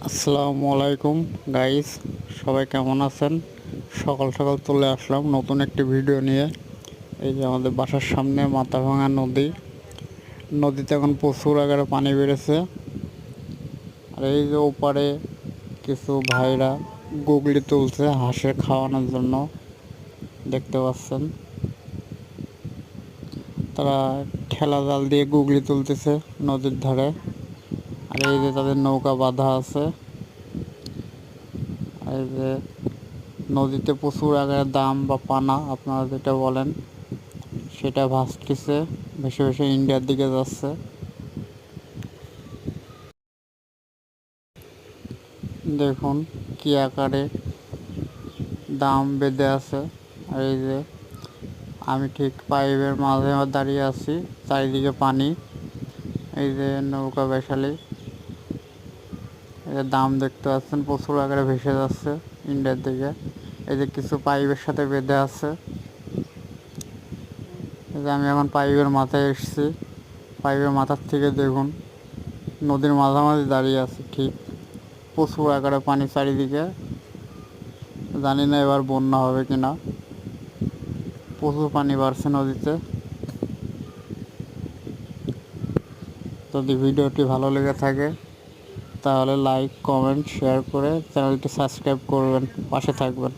আসসালামু আলাইকুম গাইস, সবাই কেমন আছেন? সকাল সকাল চলে আসলাম নতুন একটি ভিডিও নিয়ে। এই যে আমাদের বাসার সামনে মাথাভাঙা নদী। নদীতে এখন প্রচুর আকারে পানি বেড়েছে। আর এই যে ওপারে কিছু ভাইরা গুগলি তুলছে হাঁসের খাওয়ানোর জন্য, দেখতে পাচ্ছেন। তারা ঠেলা জাল দিয়ে গুগলি তুলতেছে নদীর ধারে। আর এই যে তাদের নৌকা বাঁধা আছে। এই যে নদীতে প্রচুর আকারে দাম বা পানা আপনারা যেটা বলেন সেটা ভাসতেছে, ভেসে ভেসে ইন্ডিয়ার দিকে যাচ্ছে। দেখুন কি আকারে দাম বেঁধে আছে। আর এই যে আমি ঠিক পাইপের মাঝে দাঁড়িয়ে আছি, চারিদিকে পানি। এই যে নৌকা বৈশালী, এই যে দাম দেখতে পাচ্ছেন প্রচুর আকারে ভেসে যাচ্ছে ইন্ডিয়ার দিকে। এই যে কিছু পাইপের সাথে বেঁধে আছে। এই যে আমি এখন পাইপের মাথায় এসেছি। পাইপের মাথার থেকে দেখুন নদীর মাঝামাঝি দাঁড়িয়ে আছে। ঠিক প্রচুর আকারে পানি চারিদিকে। জানি না এবার বন্যা হবে কিনা। প্রচুর পানি বাড়ছে নদীতে। যদি ভিডিওটি ভালো লেগে থাকে তাহলে লাইক, কমেন্ট, শেয়ার করে চ্যানেলটি সাবস্ক্রাইব করবেন, পাশে থাকবেন।